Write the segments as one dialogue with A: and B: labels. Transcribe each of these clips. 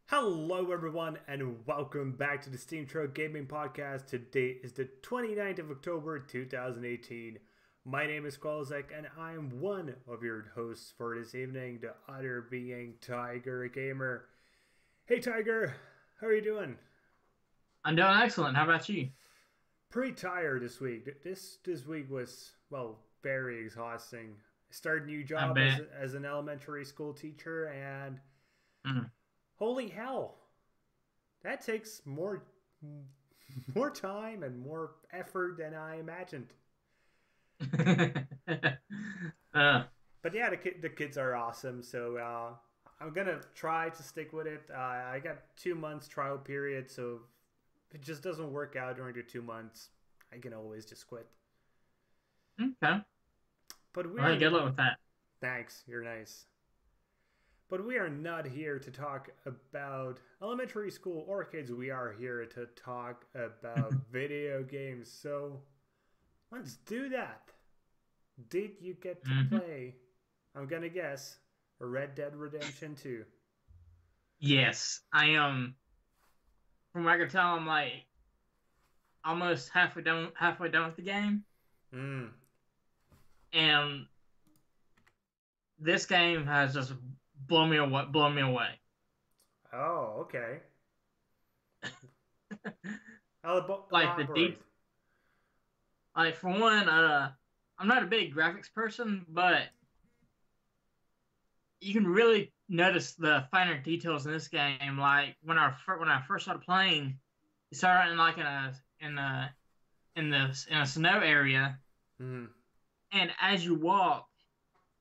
A: Hello everyone and welcome back to the Steam Truck Gaming Podcast. Today is the 29th of October 2018. My name is Kwalzek and I am one of your hosts for this evening, the other being Tiger Gamer. Hey Tiger, how are you doing?
B: I'm doing excellent. How about you?
A: Pretty tired this week. This week was, well, very exhausting. I started a new
B: I
A: job
B: bet.
A: as an elementary school teacher and
B: Mm.
A: holy hell, that takes more time and more effort than I imagined.
B: uh,
A: But yeah, the kids are awesome. So I'm gonna try to stick with it. I got 2 months trial period, so if it just doesn't work out during the 2 months, I can always just quit.
B: okay.
A: But we
B: All right.
A: are
B: Good luck with that.
A: thanks. You're nice. But we are not here to talk about elementary school or kids. We are here to talk about video games. So let's do that. Did you get to
B: hmm
A: play, I'm gonna guess, Red Dead Redemption 2?
B: Yes, I am. From what I can tell, I'm like almost halfway done with the game,
A: Hmm.
B: and this game has just blown me away. Blown me away.
A: Oh, okay.
B: Like the
A: Elaborate.
B: deep. Like for one, I'm not a big graphics person, but you can really notice the finer details in this game. Like when I first started playing, you start out in like in a snow area,
A: Hmm.
B: and as you walk,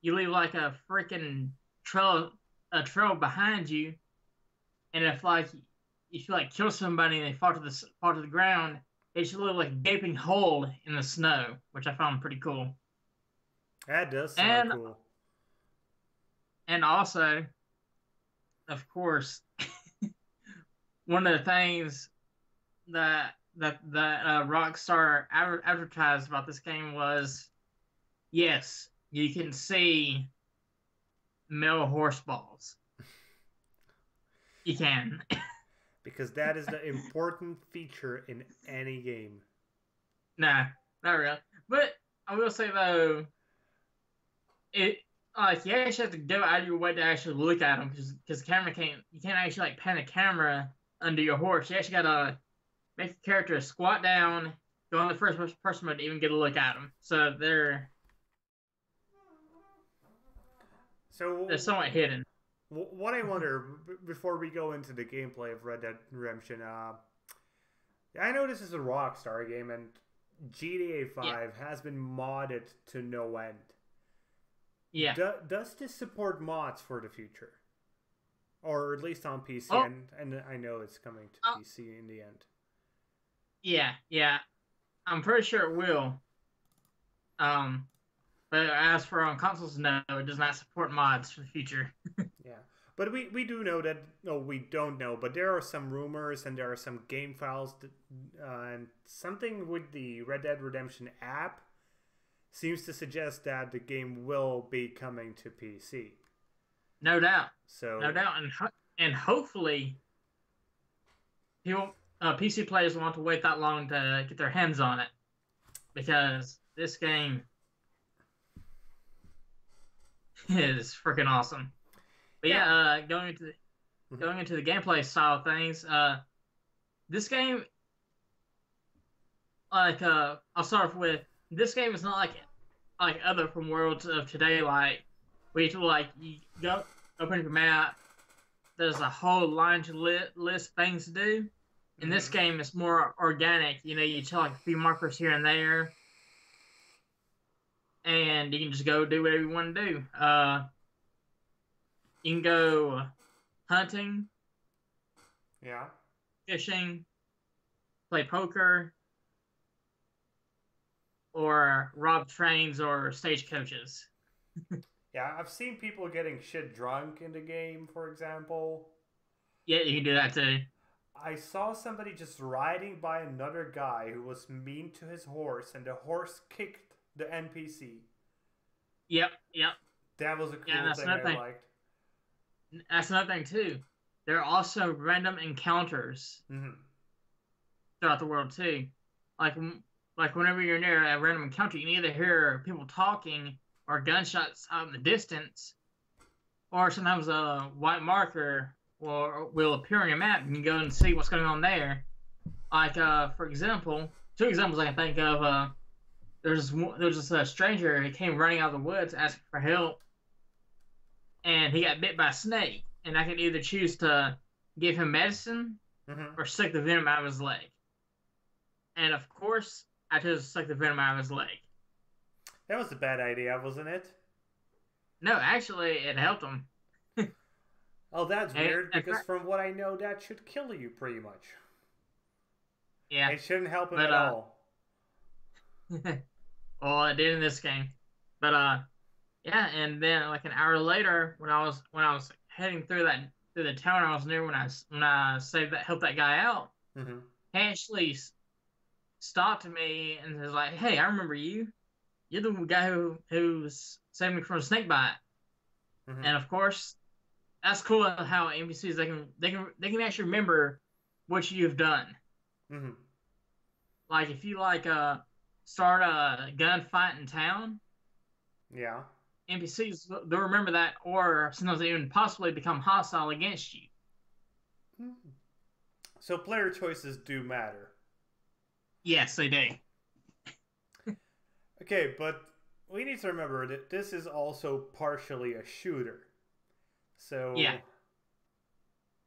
B: you leave like a freaking trail trail behind you, and if you like kill somebody and they fall to the ground, they just leave like a gaping hole in the snow, which I found pretty cool.
A: That does sound
B: And
A: cool.
B: also, of course, one of the things that Rockstar advertised about this game was, yes, you can see male horse balls. You can.
A: Because that is the important feature in any game.
B: Nah, not really. But I will say though, it like you actually have to go out of your way to actually look at them because the camera can't you can't actually like pan a camera under your horse. You actually gotta make the character squat down, go on the first person mode to even get a look at them. So they're
A: So,
B: somewhat hidden.
A: what I wonder before we go into the gameplay of Red Dead Redemption, I know this is a Rockstar game, and GTA
B: Yeah,
A: 5 has been modded to no end.
B: yeah.
A: Does this support mods for the future? Or at least on PC,
B: Oh,
A: and I know it's coming to
B: oh,
A: PC in the end.
B: yeah, yeah. I'm pretty sure it will. Um, but as for on consoles, no, it does not support mods for the future.
A: Yeah. But we do know that, no, we don't know, but there are some rumors and there are some game files that, and something with the Red Dead Redemption app seems to suggest that the game will be coming to PC.
B: No doubt, no
A: So,
B: doubt, and hopefully, people PC players will want to wait that long to get their hands on it because this game is freaking awesome. But
A: yeah.
B: yeah,
A: Mhm.
B: going into the gameplay style of things, this game, I'll start off with this game is not like other from worlds of today, like where you go open your map. There's a whole list of things to do. In this
A: Mhm.
B: game, it's more organic. You know, you tell like a few markers here and there, and you can just go do whatever you want to do. You can go hunting,
A: Yeah.
B: fishing, play poker, or rob trains or stagecoaches.
A: Yeah, I've seen people getting shit drunk in the game, for example.
B: Yeah, you can do that too.
A: I saw somebody just riding by another guy who was mean to his horse, and the horse kicked the NPC.
B: Yep, yep.
A: That was a
B: Yeah,
A: cool thing I liked.
B: That's another thing too. There are also random encounters throughout the world too. Like whenever you're near a random encounter, you can either hear people talking or gunshots out in the distance, or sometimes a white marker will appear on your map, and you go and see what's going on there. Like for example, two examples I can think of. There's this stranger. He came running out of the woods asking for help, and he got bit by a snake. And I could either choose to give him medicine or suck the venom out of his leg. And of course, I chose to suck the venom out of his leg.
A: That was a bad idea, wasn't it?
B: No, actually, it helped him.
A: Oh, that's weird, because from what I know, that should kill you pretty much.
B: Yeah.
A: It shouldn't help him at all.
B: Well, it did in this game. But, yeah, and then like an hour later, when I was heading through the town I was near when I helped that guy out, he actually stopped me and was like, "Hey, I remember you. You're the guy who saved me from a snake bite." And of course, that's cool how NPCs they can actually remember what you've done. Like if you start a gunfight in town,
A: yeah,
B: NPCs they'll remember that, or sometimes they even possibly become hostile against you.
A: So player choices do matter.
B: Yes, they do.
A: Okay, but we need to remember that this is also partially a shooter. So,
B: yeah.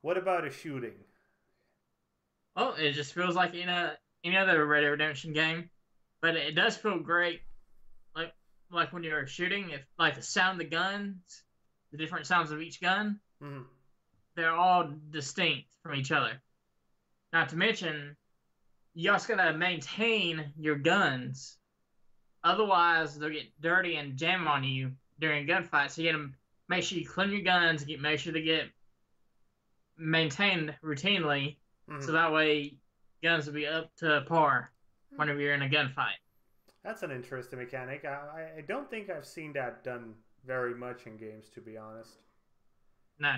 A: What about a shooting?
B: Well, it just feels like any other Red Dead Redemption game, but it does feel great. Like when you're shooting, if like the sound of the guns, the different sounds of each gun, they're all distinct from each other. Not to mention, you also gotta maintain your guns. Otherwise, they'll get dirty and jam on you during gunfights. So you gotta make sure you clean your guns, make sure they get maintained routinely, so that way guns will be up to par whenever you're in a gunfight.
A: That's an interesting mechanic. I don't think I've seen that done very much in games, to be honest.
B: No.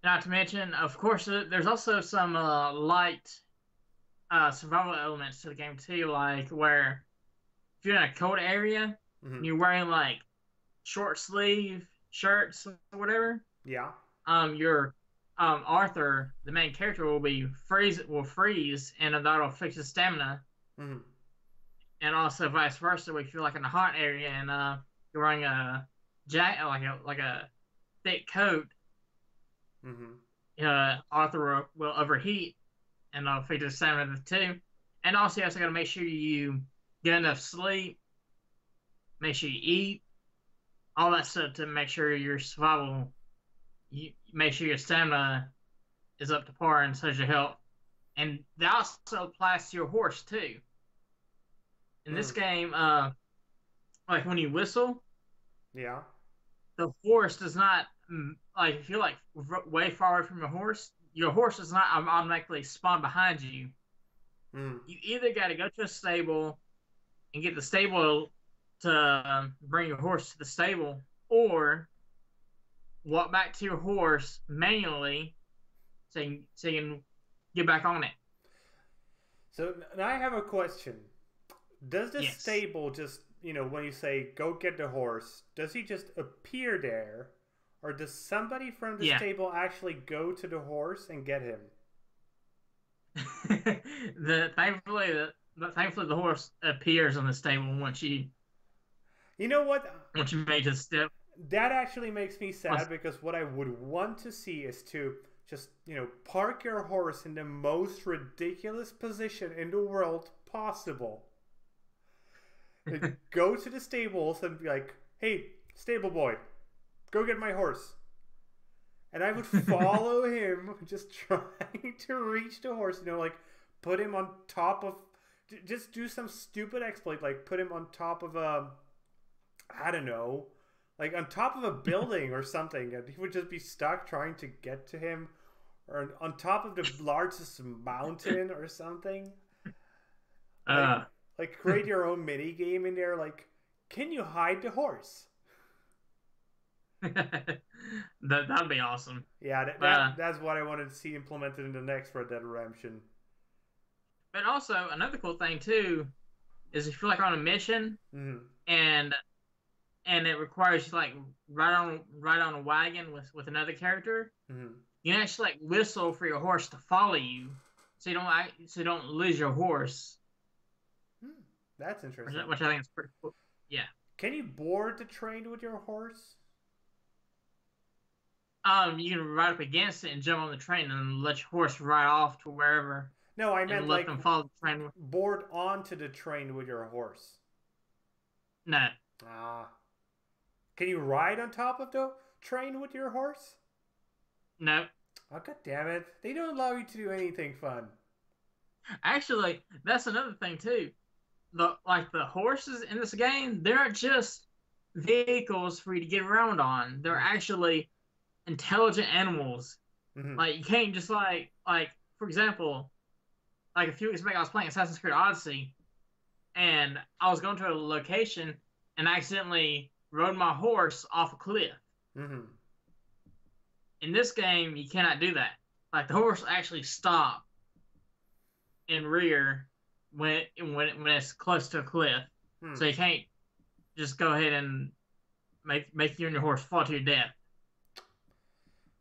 B: Not to mention, of course, there's also some light survival elements to the game too, like where if you're in a cold area and you're wearing like short sleeve shirts or whatever,
A: yeah,
B: your Arthur, the main character, will freeze, and that'll fix his stamina. And also vice versa, if you're like in a hot area and you're wearing a jacket, like a thick coat, Arthur will overheat, and I'll fix his stamina too. And also, you also got to make sure you get enough sleep, make sure you eat, all that stuff to make sure your survival, you make sure your stamina is up to par and such your health. And that also applies to your horse too. In this game, like when you whistle,
A: yeah,
B: the horse does not like if you're like way far away from your horse does not automatically spawn behind you. You either got to go to a stable and get the stable to bring your horse to the stable, or walk back to your horse manually so you can get back on it.
A: So now I have a question. Does the
B: Yes.
A: stable just, when you say, go get the horse, does he just appear there? Or does somebody from the stable actually go to the horse and get him?
B: Thankfully, the horse appears on the stable once you...
A: You know what?
B: Once you make the step.
A: That actually makes me sad, because what I would want to see is to just, park your horse in the most ridiculous position in the world possible. Go to the stables and be like, "Hey, stable boy, go get my horse." And I would follow him, just trying to reach the horse, put him on top of, just do some stupid exploit, like put him on top of I don't know, like on top of a building or something, and he would just be stuck trying to get to him, or on top of the largest mountain or something. Like, create your own mini game in there. Like, can you hide the horse?
B: That'd be awesome.
A: Yeah,
B: Uh,
A: that's what I wanted to see implemented in the next Red Dead Redemption.
B: but also another cool thing too is if you're like on a mission
A: Mm-hmm.
B: and it requires you like ride on a wagon with another character,
A: Mm-hmm.
B: you can actually like whistle for your horse to follow you, so you don't lose your horse.
A: That's interesting.
B: Which I think is pretty cool. Yeah.
A: Can you board the train with your horse?
B: You can ride up against it and jump on the train and let your horse ride off to wherever
A: No, I
B: and
A: meant
B: let
A: like
B: them follow the train.
A: board onto the train with your horse.
B: No,
A: Ah. Can you ride on top of the train with your horse?
B: no.
A: Oh, god damn it. They don't allow you to do anything fun.
B: Actually, that's another thing too. The horses in this game, they're not just vehicles for you to get around on. They're actually intelligent animals.
A: Mm-hmm.
B: Like you can't just like for example, like a few weeks back I was playing Assassin's Creed Odyssey, and I was going to a location and accidentally rode my horse off a cliff.
A: Mm-hmm.
B: In this game, you cannot do that. Like the horse actually stop and rear when it's close to a cliff, so you can't just go ahead and make you and your horse fall to your death.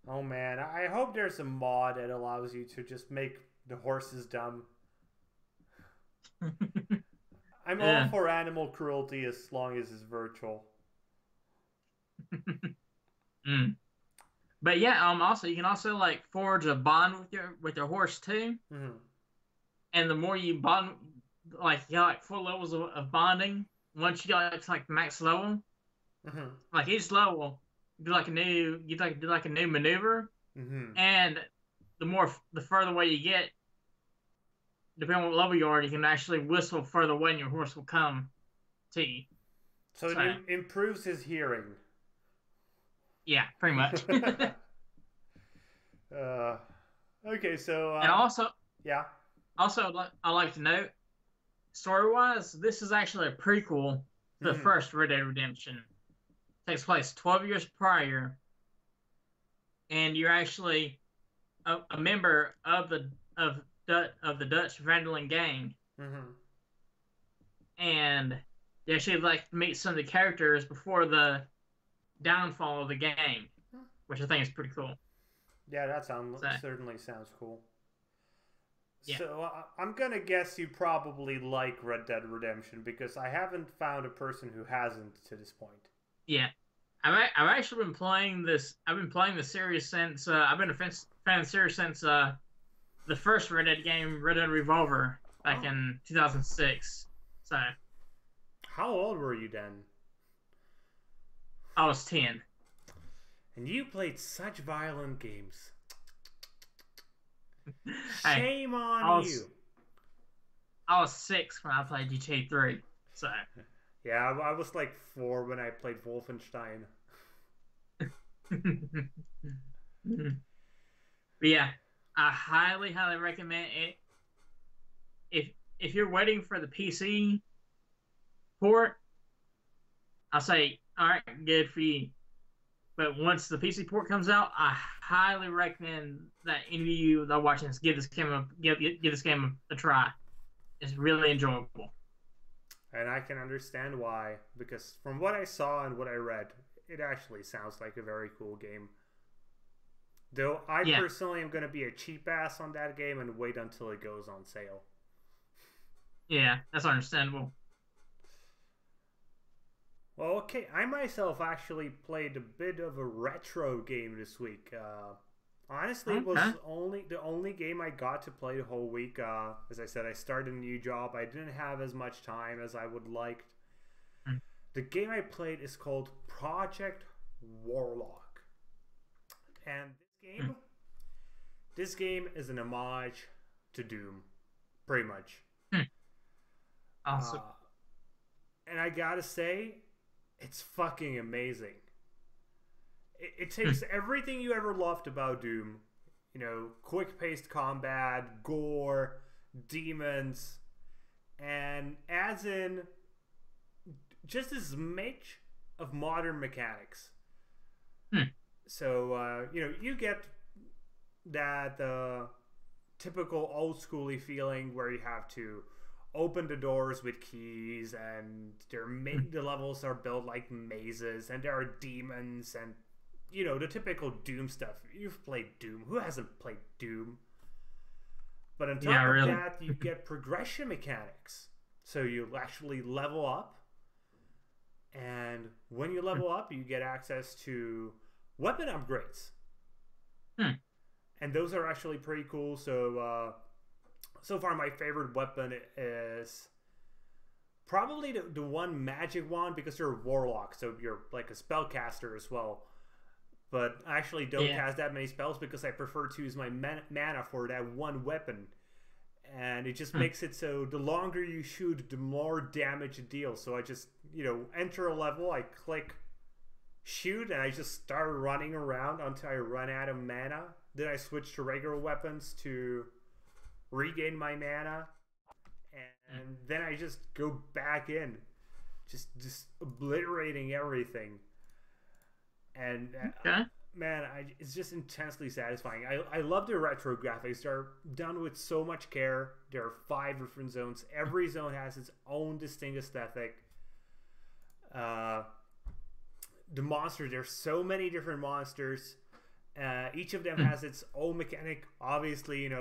A: Oh man, I hope there's a mod that allows you to just make the horses dumb. I'm all for animal cruelty as long as it's virtual.
B: But yeah, also you can also like forge a bond with your horse too.
A: Mm-hmm.
B: And the more you bond, like you got like 4 levels of bonding. Once you got to like the max level, like each level, you do like a new maneuver, and the further away you get, depending on what level you are, you can actually whistle further away, and your horse will come to you.
A: So it improves his hearing.
B: Yeah, pretty much.
A: Okay, so
B: and also,
A: yeah.
B: Also, I like to note, story-wise, this is actually a prequel to the first Red Dead Redemption. It takes place 12 years prior, and you're actually a member of the Dutch Vanderlyn gang, and you actually like to meet some of the characters before the downfall of the game, which I think is pretty cool.
A: Yeah, that certainly sounds cool.
B: Yeah.
A: So I'm gonna guess you probably like Red Dead Redemption because I haven't found a person who hasn't to this point.
B: Yeah, I've actually been playing this. I've been playing the series since I've been a fan of the series since the first Red Dead game, Red Dead Revolver, back in 2006. So.
A: How old were you then?
B: I was 10.
A: And you played such violent games.
B: Hey,
A: Shame on you.
B: I was 6 when I played GTA 3. So.
A: Yeah, I was like 4 when I played Wolfenstein.
B: But yeah, I highly recommend it. If you're waiting for the PC port, I'll say, all right, good for you. But once the PC port comes out, I highly recommend that any of you that are watching this give this game a try. It's really enjoyable.
A: And I can understand why, because from what I saw and what I read, it actually sounds like a very cool game. Though I personally am going to be a cheap ass on that game and wait until it goes on sale.
B: Yeah, that's understandable.
A: Well, okay, I myself actually played a bit of a retro game this week. Honestly, it was the only game I got to play the whole week. As I said, I started a new job. I didn't have as much time as I would like. The game I played is called Project Warlock. And this game is an homage to Doom, pretty much.
B: Awesome.
A: And I gotta say, it's fucking amazing. It takes everything you ever loved about Doom. You know, quick-paced combat, gore, demons, and adds in just a smidge of modern mechanics. So you get that typical old schooly feeling where you have to open the doors with keys, and the levels are built like mazes, and there are demons, and the typical Doom stuff. You've played Doom. Who hasn't played Doom? But on top of that, you get progression mechanics. So you actually level up, and when you level up, you get access to weapon upgrades. And those are actually pretty cool. So so far my favorite weapon is probably the one magic wand, because you're a warlock, so you're like a spellcaster as well. But I actually don't cast that many spells because I prefer to use my mana for that one weapon. And it just makes it so the longer you shoot, the more damage it deals. So I just, enter a level, I click shoot, and I just start running around until I run out of mana. Then I switch to regular weapons to regain my mana. And then I just go back in, just obliterating everything. And man, it's just intensely satisfying. I love the retro graphics. They're done with so much care. There are 5 different zones. Every zone has its own distinct aesthetic. The monsters, there's so many different monsters. Each of them has its own mechanic. Obviously,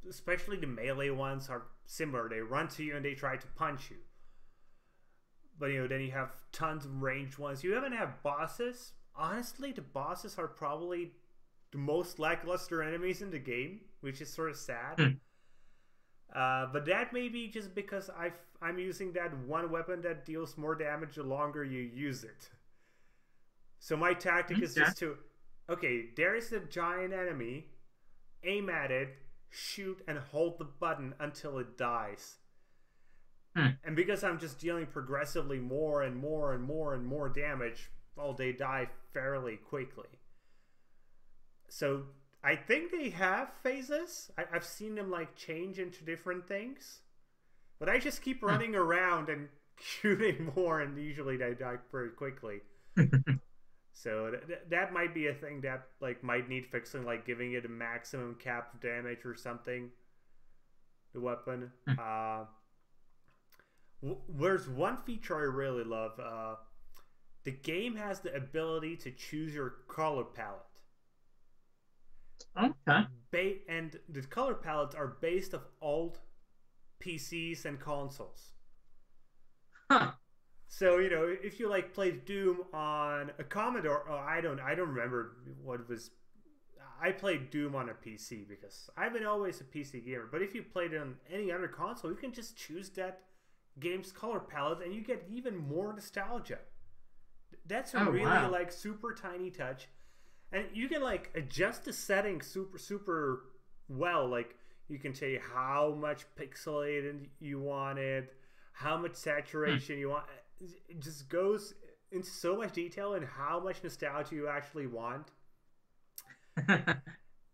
A: especially the melee ones are similar. They run to you and they try to punch you. But then you have tons of ranged ones. You even have bosses. Honestly, the bosses are probably the most lackluster enemies in the game, which is sort of sad. But that may be just because I'm using that one weapon that deals more damage the longer you use it. So my tactic is just to, okay, there is a giant enemy, aim at it, shoot, and hold the button until it dies. And because I'm just dealing progressively more and more and more and more damage, well, they die fairly quickly. So I think they have phases. I've seen them like change into different things, but I just keep running around and shooting more, and usually they die pretty quickly. So that might be a thing that like might need fixing, like giving it a maximum cap of damage or something. The weapon. There's one feature I really love. The game has the ability to choose your color palette.
B: Okay.
A: And the color palettes are based off old PCs and consoles. So if you like played Doom on a Commodore, I don't remember what was. I played Doom on a PC because I've been always a PC gamer. But if you played it on any other console, you can just choose that game's color palette, and you get even more nostalgia. That's a really like super tiny touch, and you can like adjust the settings super well. Like you can tell you how much pixelated you want it, how much saturation you want. It just goes into so much detail and how much nostalgia you actually want.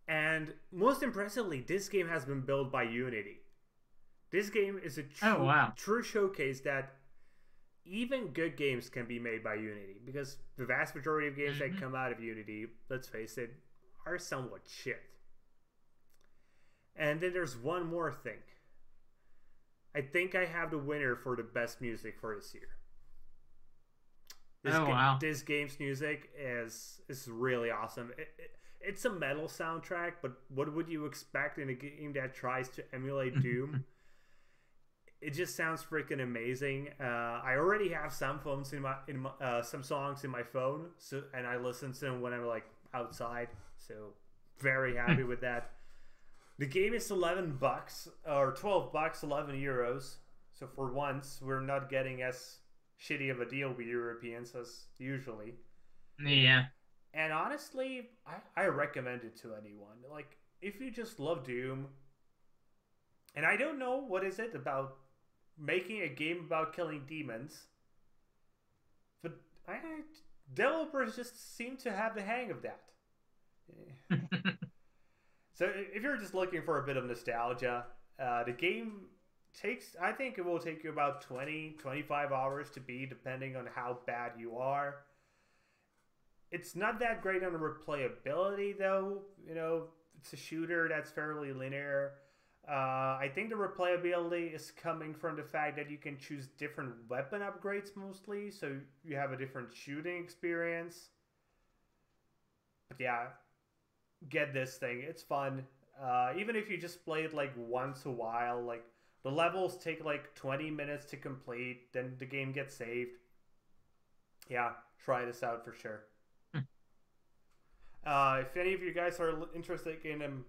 A: And most impressively, this game has been built by Unity. This game is a true showcase that even good games can be made by Unity, because the vast majority of games that come out of Unity, let's face it, are somewhat shit. And then there's one more thing. I think I have the winner for the best music for this year. This game's music is really awesome. It's a metal soundtrack, but what would you expect in a game that tries to emulate Doom? It just sounds freaking amazing. I already have some some songs in my phone, and I listen to them when I'm like outside. So very happy with that. The game is $11 or $12, 11 euros. So for once, we're not getting as shitty of a deal with Europeans as usually.
B: Yeah.
A: And honestly, I recommend it to anyone. Like, if you just love Doom, and I don't know what is it about making a game about killing demons, but developers just seem to have the hang of that. So if you're just looking for a bit of nostalgia, the game I think it will take you about 20-25 hours to beat, depending on how bad you are. It's not that great on the replayability, though. It's a shooter that's fairly linear. I think the replayability is coming from the fact that you can choose different weapon upgrades mostly, so you have a different shooting experience. But yeah, get this thing. It's fun. Even if you just play it like once a while, like the levels take like 20 minutes to complete, then the game gets saved. Yeah, try this out for sure. If any of you guys are interested in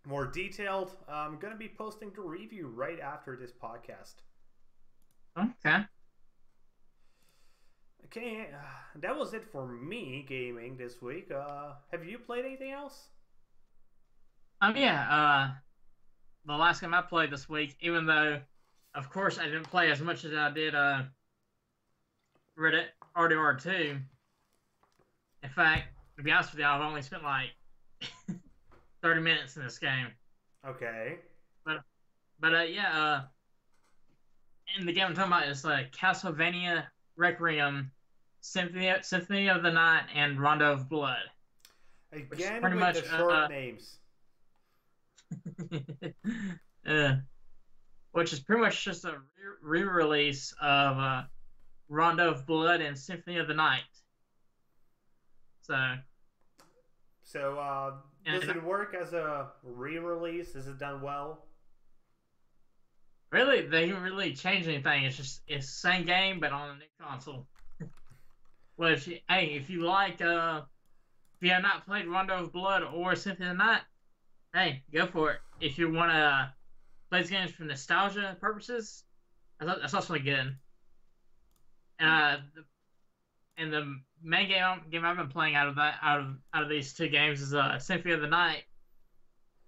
A: more detailed, I'm going to be posting the review right after this podcast.
B: Okay.
A: Okay, that was it for me gaming this week. Have you played anything else?
B: Yeah. The last game I played this week, even though, of course, I didn't play as much as I did Reddit RDR2. In fact, to be honest with you, I've only spent like 30 minutes in this game.
A: Okay.
B: But yeah, and the game I'm talking about is Castlevania Requiem, Symphony of the Night, and Rondo of Blood.
A: Again with the short names.
B: Which is pretty much just a re-release of Rondo of Blood and Symphony of the Night.
A: So does it work as a re-release? Is it done well?
B: Really, they didn't really change anything. It's the same game, but on a new console. Well, if you like, if you have not played Rondo of Blood or Symphony of the Night, hey, go for it. If you want to play these games for nostalgia purposes, that's also good. And the main game I've been playing out of these two games is Symphony of the Night.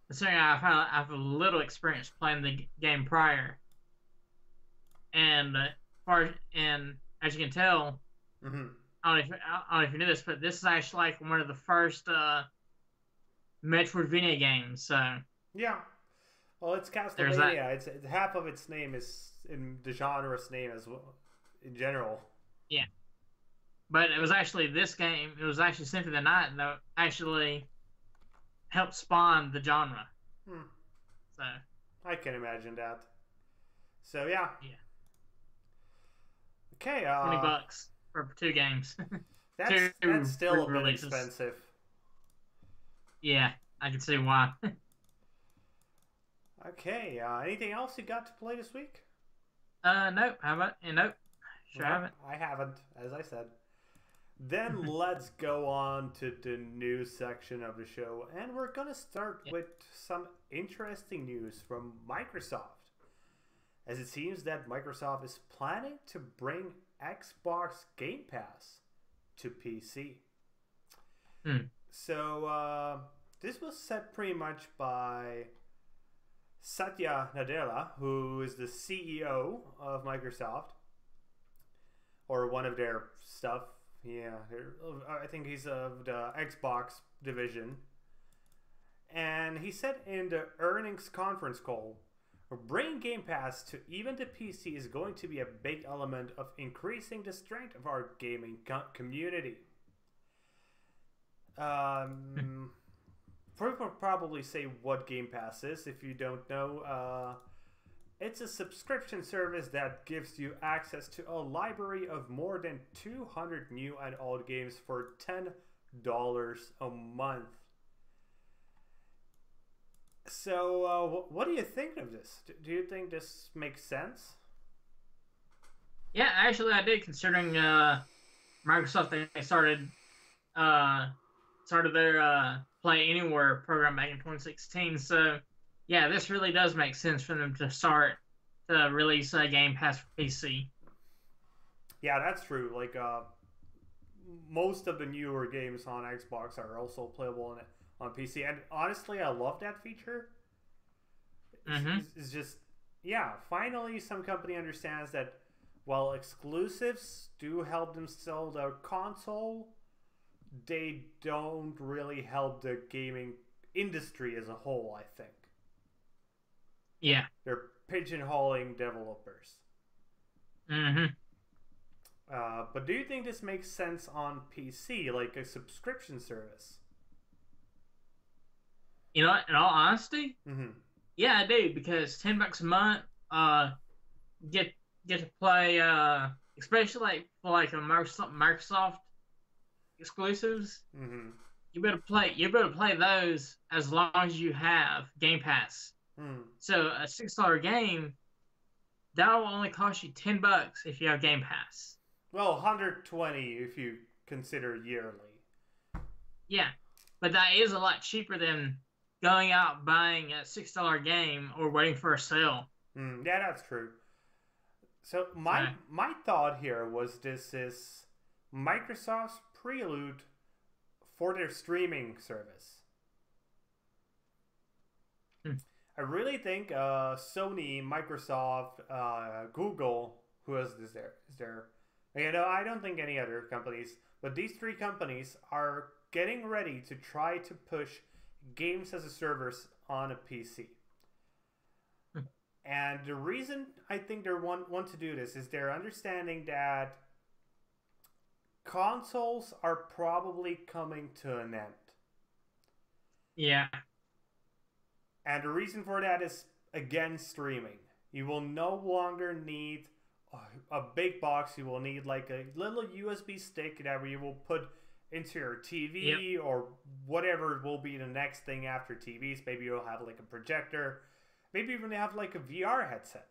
B: Considering I've a little experience playing the game prior, and as you can tell, I don't know if you knew this, but this is actually like one of the first Metroidvania games. So
A: yeah, well, it's Castlevania. It's half of its name is in the genre's name as well, in general.
B: Yeah, but it was actually this game. It was actually Symphony of the Night that actually helped spawn the genre. So
A: I can imagine that. So yeah. Okay.
B: $20 for 2 games.
A: That's still a bit expensive.
B: Yeah, I can see why.
A: Okay. Anything else you got to play this week?
B: Nope. How about nope? Sure, haven't.
A: I haven't, as I said. Then let's go on to the news section of the show, and we're going to start with some interesting news from Microsoft, as it seems that Microsoft is planning to bring Xbox Game Pass to PC. So this was said pretty much by Satya Nadella, who is the CEO of Microsoft, or one of their stuff. Yeah, I think he's of the Xbox division. And he said in the earnings conference call, bringing Game Pass to even the PC is going to be a big element of increasing the strength of our gaming community. People probably say what Game Pass is if you don't know. It's a subscription service that gives you access to a library of more than 200 new and old games for $10 a month. So, what do you think of this? Do you think this makes sense?
B: Yeah, actually, I did. Considering Microsoft, they started their Play Anywhere program back in 2016. So, yeah, this really does make sense for them to start to release a Game Pass for PC.
A: Yeah, that's true. Like, most of the newer games on Xbox are also playable on PC, and honestly, I love that feature. It's just, yeah, finally some company understands that while exclusives do help them sell their console, they don't really help the gaming industry as a whole, I think.
B: Yeah.
A: They're pigeonholing developers.
B: Mm-hmm.
A: But do you think this makes sense on PC, like a subscription service?
B: You know, in all honesty,
A: Mm-hmm.
B: yeah, I do, because $10 a month, get to play, especially like for like a Microsoft exclusives.
A: Mm-hmm.
B: You better play those as long as you have Game Pass.
A: Mm.
B: So a $6 game, that will only cost you $10 if you have Game Pass.
A: Well, 120 if you consider yearly.
B: Yeah, but that is a lot cheaper than going out buying a $6 game or waiting for a sale.
A: Yeah, that's true. So my thought here was this is Microsoft's prelude for their streaming service. I really think Sony, Microsoft, Google, who else is there? You know, I don't think any other companies, but these three companies are getting ready to try to push games as a service on a PC. And the reason I think they want to do this is they're understanding that consoles are probably coming to an end.
B: Yeah.
A: And the reason for that is, again, streaming. You will no longer need a big box. You will need like a little USB stick that you will put into your TV or whatever will be the next thing after TVs. Maybe you'll have like a projector. Maybe even have like a VR headset.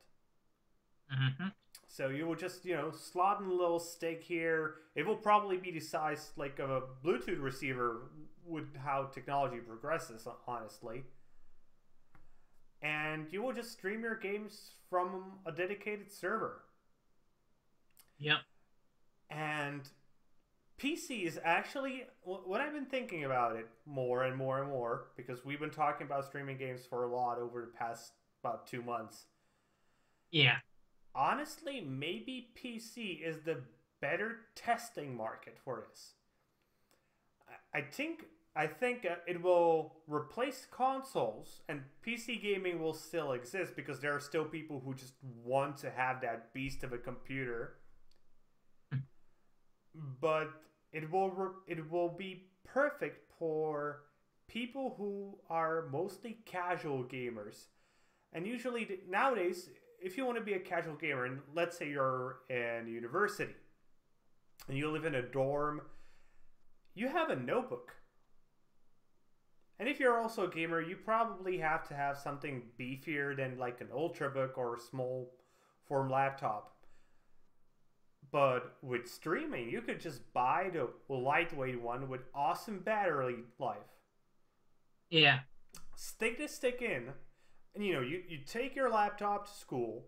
B: Mm-hmm.
A: So you will just, you know, slot in a little stick here. It will probably be the size like of a Bluetooth receiver with how technology progresses, honestly. And you will just stream your games from a dedicated server.
B: Yep.
A: And PC is actually, what I've been thinking about it more and more and more, because we've been talking about streaming games for a lot over the past about 2 months.
B: Yeah.
A: Honestly, maybe PC is the better testing market for this. I think it will replace consoles, and PC gaming will still exist because there are still people who just want to have that beast of a computer. But it will be perfect for people who are mostly casual gamers. And usually nowadays, if you want to be a casual gamer, and let's say you're in university and you live in a dorm, you have a notebook. And if you're also a gamer, you probably have to have something beefier than like an Ultrabook or a small form laptop. But with streaming, you could just buy the lightweight one with awesome battery life.
B: Yeah.
A: Stick the stick in, and you know, you take your laptop to school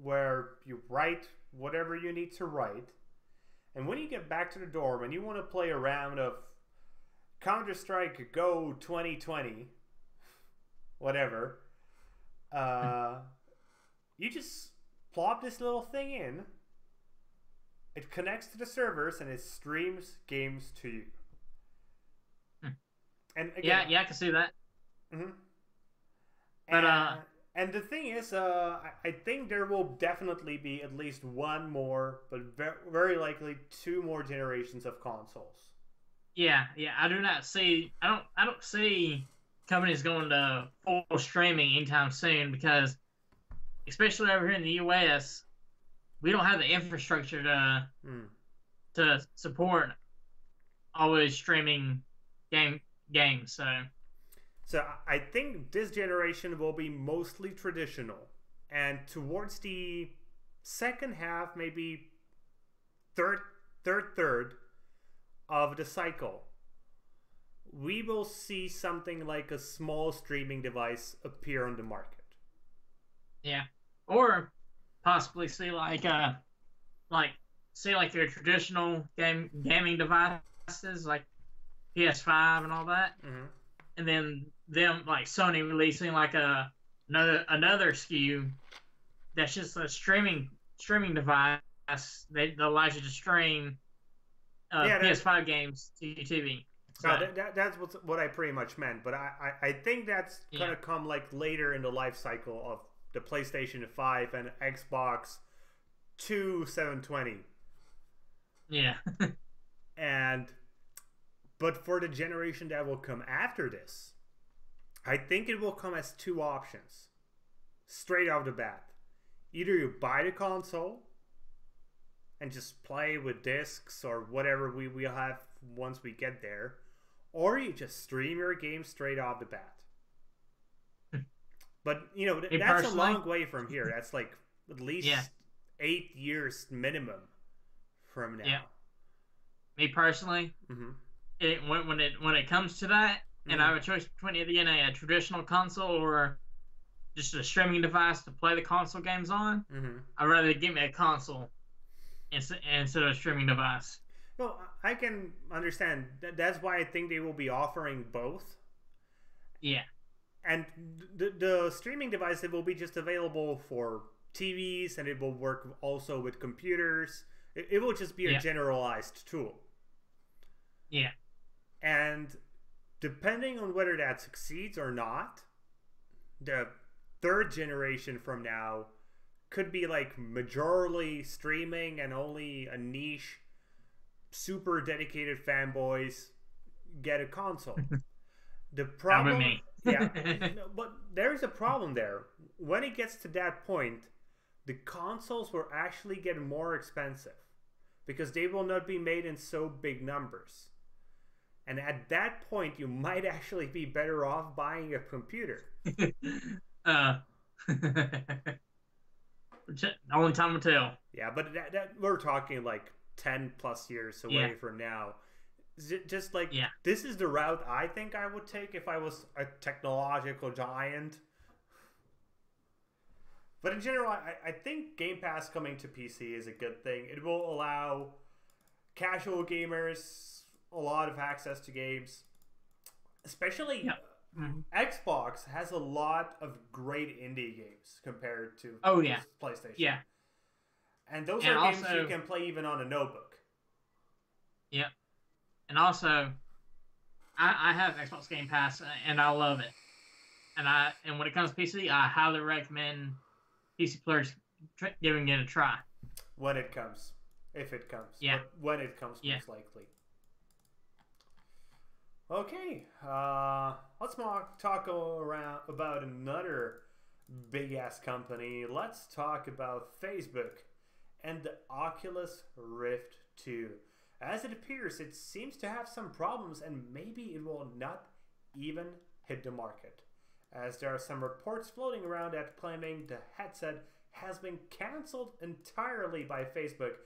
A: where you write whatever you need to write. And when you get back to the dorm and you want to play a round of Counter-Strike Go 2020, whatever, you just plop this little thing in. It connects to the servers and it streams games to you. And again,
B: yeah, I can see that.
A: Mm-hmm.
B: But
A: and the thing is, I think there will definitely be at least one more, but very likely 2 more generations of consoles.
B: Yeah, I don't see companies going to full streaming anytime soon, because especially over here in the US, we don't have the infrastructure to support always streaming games.
A: So I think this generation will be mostly traditional, and towards the second half, maybe third of the cycle, we will see something like a small streaming device appear on the market.
B: Yeah, or possibly see like your traditional gaming devices like PS5 and all that, and then them like Sony releasing like another SKU that's just a streaming device that allows you to stream PS5 games to your TV. So,
A: that's what I pretty much meant, but I think that's gonna come like later in the life cycle the PlayStation 5 and Xbox 720.
B: Yeah.
A: But for the generation that will come after this, I think it will come as two options straight off the bat. Either you buy the console and just play with discs or whatever we'll have once we get there, or you just stream your game straight off the bat. But, you know, that's a long way from here. That's like at least 8 years minimum from now.
B: Yeah. Me personally, when it comes to that, and I have a choice between either getting a traditional console or just a streaming device to play the console games on, I'd rather get me a console instead of a streaming device.
A: Well, I can understand. That's why I think they will be offering both.
B: Yeah.
A: And the streaming device, it will be just available for TVs, and it will work also with computers. It will just be a generalized tool.
B: Yeah.
A: And depending on whether that succeeds or not, the third generation from now could be like majorly streaming and only a niche, super dedicated fanboys get a console. The problem, but there's a problem there. When it gets to that point, the consoles will actually get more expensive because they will not be made in so big numbers. And at that point, you might actually be better off buying a computer.
B: Only time will tell.
A: Yeah, but that we're talking like 10 plus years away from now. Just like, this is the route I think I would take if I was a technological giant. But in general, I think Game Pass coming to PC is a good thing. It will allow casual gamers a lot of access to games. Especially Xbox has a lot of great indie games compared to PlayStation.
B: Yeah.
A: And those are games you can play even on a notebook.
B: Yep. And also, I have Xbox Game Pass, and I love it. And when it comes to PC, I highly recommend PC players giving it a try.
A: When it comes. If it comes.
B: Yeah.
A: But when it comes, most likely. Okay. Let's talk about another big-ass company. Let's talk about Facebook and the Oculus Rift 2. As it appears, it seems to have some problems, and maybe it will not even hit the market, as there are some reports floating around that claiming the headset has been cancelled entirely by Facebook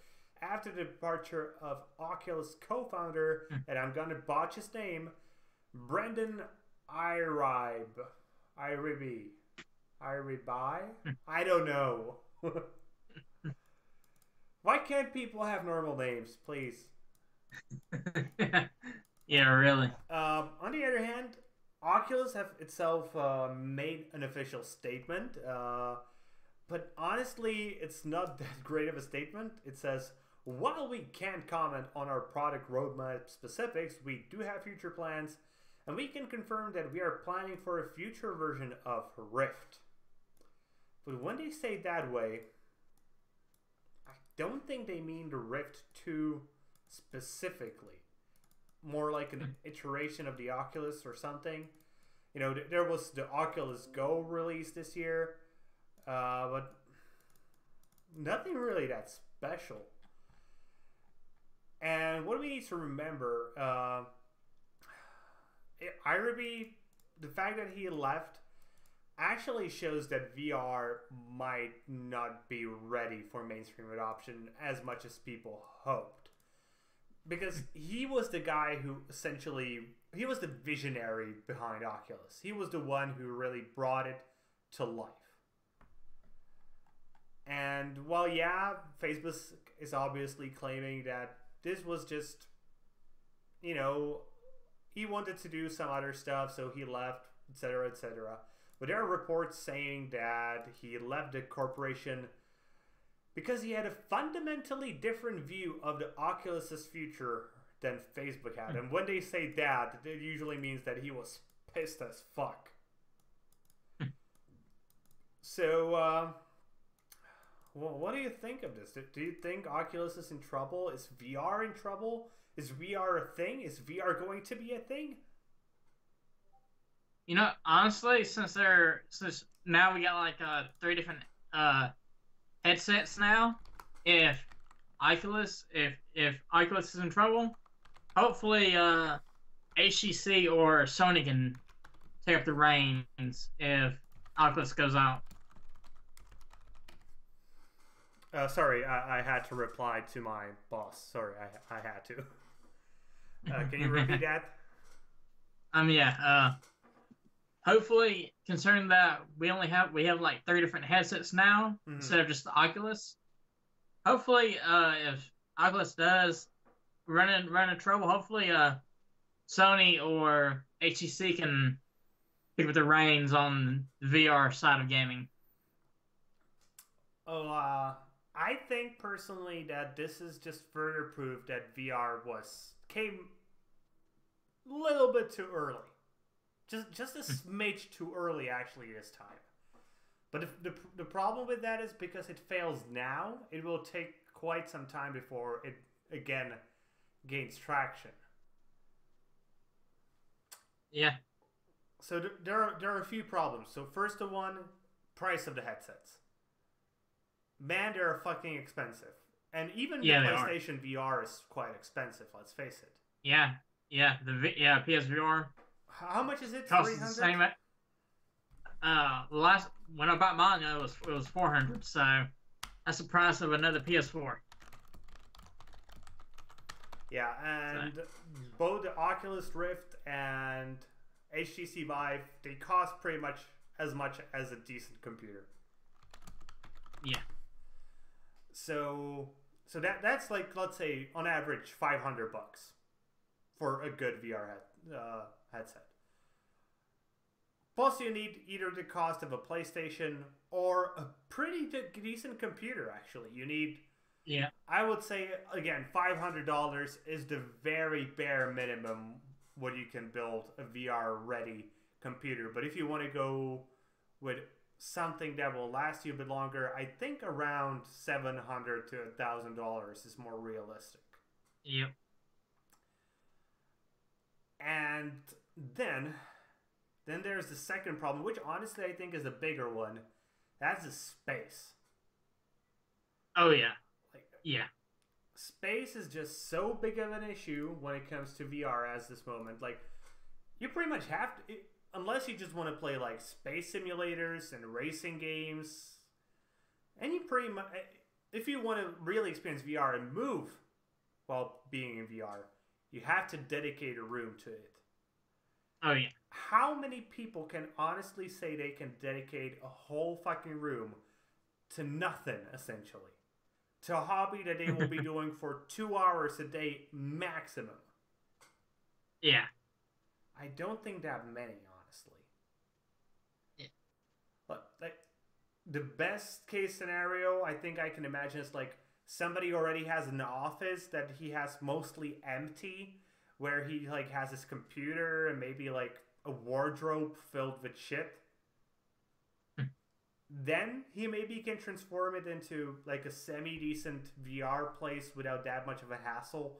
A: after the departure of Oculus co-founder, and I'm gonna botch his name, Brendan Iribe. I don't know. Why can't people have normal names, please?
B: Yeah, really.
A: On the other hand, Oculus have itself made an official statement, but honestly, it's not that great of a statement. It says, while we can't comment on our product roadmap specifics, we do have future plans, and we can confirm that we are planning for a future version of Rift. But when they say that way, I don't think they mean the Rift 2 specifically. More like an iteration of the Oculus or something. You know, there was the Oculus Go release this year, but nothing really that special. And what we need to remember, Iribe, the fact that he left actually shows that VR might not be ready for mainstream adoption as much as people hoped. Because he was the guy who essentially, he was the visionary behind Oculus. He was the one who really brought it to life. And while, Facebook is obviously claiming that this was just, you know, he wanted to do some other stuff, so he left, etc., etc. But there are reports saying that he left the corporation because he had a fundamentally different view of the Oculus's future than Facebook had. And when they say that, it usually means that he was pissed as fuck. So, well, what do you think of this? Do you think Oculus is in trouble? Is VR in trouble? Is VR a thing? Is VR going to be a thing?
B: You know, honestly, since now we got like three different headsets now, if if Oculus is in trouble, hopefully HTC or Sony can take up the reins if Oculus goes out.
A: Sorry, I had to reply to my boss. Sorry, I had to. Can you repeat that?
B: Yeah. Hopefully, considering that we have like three different headsets now instead of just the Oculus. Hopefully, if Oculus does run into trouble, hopefully, Sony or HTC can pick up the reins on the VR side of gaming.
A: Oh, I think personally that this is just further proof that VR came a little bit too early. Just a smidge too early, actually, this time. But if the problem with that is because it fails now, it will take quite some time before it, again, gains traction.
B: Yeah.
A: So there are a few problems. So first the one, price of the headsets. Man, they're fucking expensive. And even the PlayStation VR is quite expensive, let's face it.
B: Yeah. PSVR.
A: How much is it?
B: Costs the same. Last when I bought mine, it was $400. So that's the price of another PS4.
A: Yeah, and both the Oculus Rift and HTC Vive, they cost pretty much as a decent computer.
B: Yeah.
A: So that's like, let's say on average $500 for a good VR headset. Plus, you need either the cost of a PlayStation or a pretty decent computer. Actually, you need.
B: Yeah.
A: I would say again, $500 is the very bare minimum what you can build a VR ready computer. But if you want to go with something that will last you a bit longer, I think around $700 to $1,000 is more realistic.
B: Yep.
A: And then there's the second problem, which honestly I think is a bigger one. That's the space.
B: Oh yeah.
A: Yeah. Space is just so big of an issue when it comes to VR as this moment. Like, you pretty much have to, unless you just want to play like space simulators and racing games, and you pretty much, if you want to really experience VR and move while being in VR, you have to dedicate a room to it.
B: Oh yeah.
A: How many people can honestly say they can dedicate a whole fucking room to nothing, essentially? To a hobby that they will be doing for 2 hours a day maximum.
B: Yeah.
A: I don't think that many, honestly.
B: Yeah.
A: But like, the best case scenario I think I can imagine is like somebody already has an office that he has mostly empty, where he like has his computer and maybe like a wardrobe filled with shit. Then he maybe can transform it into like a semi-decent VR place without that much of a hassle.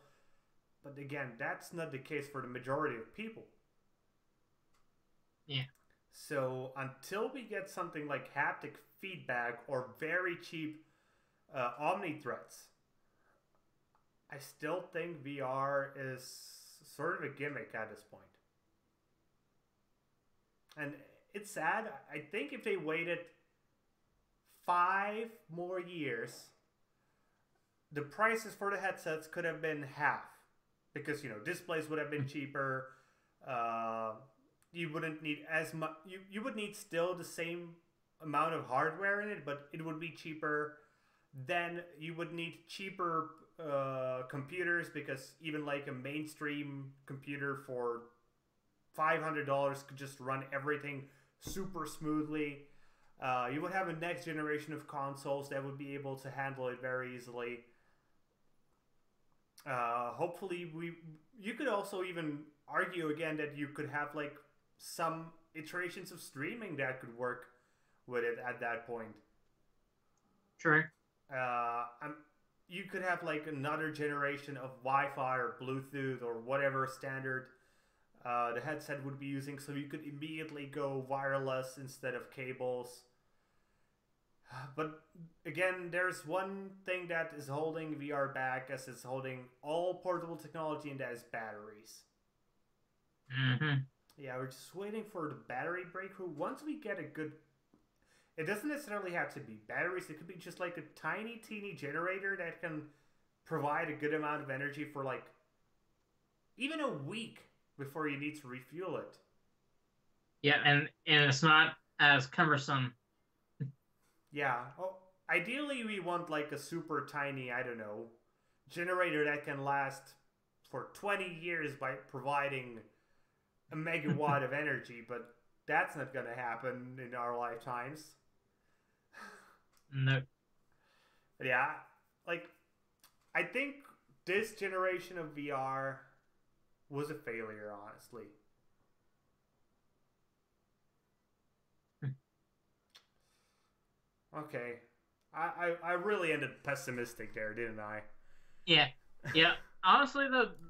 A: But again, that's not the case for the majority of people.
B: Yeah.
A: So until we get something like haptic feedback or very cheap Omni threads, I still think VR is sort of a gimmick at this point. And it's sad. I think if they waited 5 more years, the prices for the headsets could have been half, because displays would have been cheaper. You wouldn't need as much. You would need still the same amount of hardware in it, but it would be cheaper. Then you would need cheaper computers, because even like a mainstream computer for $500 could just run everything super smoothly. You would have a next generation of consoles that would be able to handle it very easily. Hopefully, you could also even argue again that you could have like some iterations of streaming that could work with it at that point.
B: True.
A: You could have like another generation of Wi-Fi or Bluetooth or whatever standard the headset would be using, so you could immediately go wireless instead of cables. But again, there's one thing that is holding VR back, as it's holding all portable technology, and that is batteries.
B: Mm-hmm.
A: Yeah, we're just waiting for the battery breakthrough. Once we get a good... It doesn't necessarily have to be batteries. It could be just like a tiny, teeny generator that can provide a good amount of energy for like even a week before you need to refuel it.
B: Yeah, and it's not as cumbersome.
A: Yeah. Oh, ideally, we want like a super tiny, I don't know, generator that can last for 20 years by providing a megawatt of energy, but that's not going to happen in our lifetimes.
B: No.
A: But yeah, like, I think this generation of VR was a failure, honestly. Okay. I really ended pessimistic there, didn't I?
B: Yeah. Yeah. Honestly,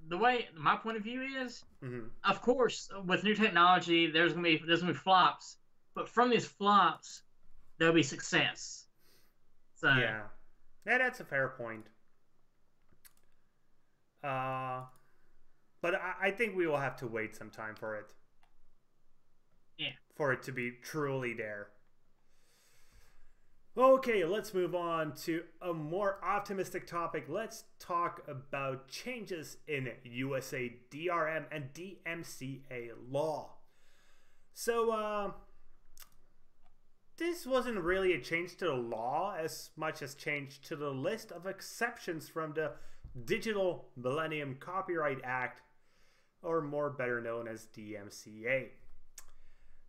B: the way my point of view is, of course, with new technology, there's gonna be flops, but from these flops, there'll be success. So
A: yeah, that's a fair point. But I think we will have to wait some time for it.
B: Yeah.
A: For it to be truly there. Okay, let's move on to a more optimistic topic. Let's talk about changes in USA DRM and DMCA law. So, this wasn't really a change to the law as much as change to the list of exceptions from the Digital Millennium Copyright Act, or more better known as DMCA.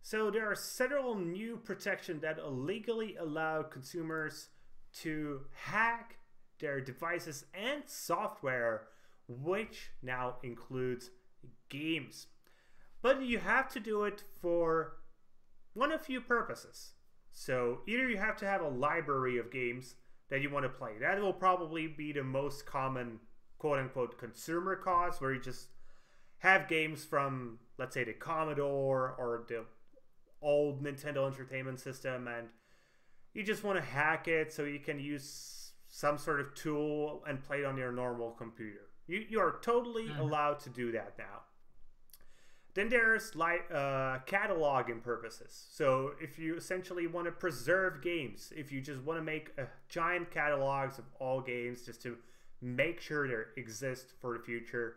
A: So there are several new protections that illegally allow consumers to hack their devices and software, which now includes games. But you have to do it for one of few purposes. So either you have to have a library of games that you want to play. That will probably be the most common quote-unquote consumer cause, where you just have games from, let's say, the Commodore or the old Nintendo Entertainment System, and you just want to hack it so you can use some sort of tool and play it on your normal computer. You are totally allowed to do that now. Then there's like cataloging purposes. So if you essentially want to preserve games, if you just want to make a giant catalogs of all games just to make sure they exist for the future,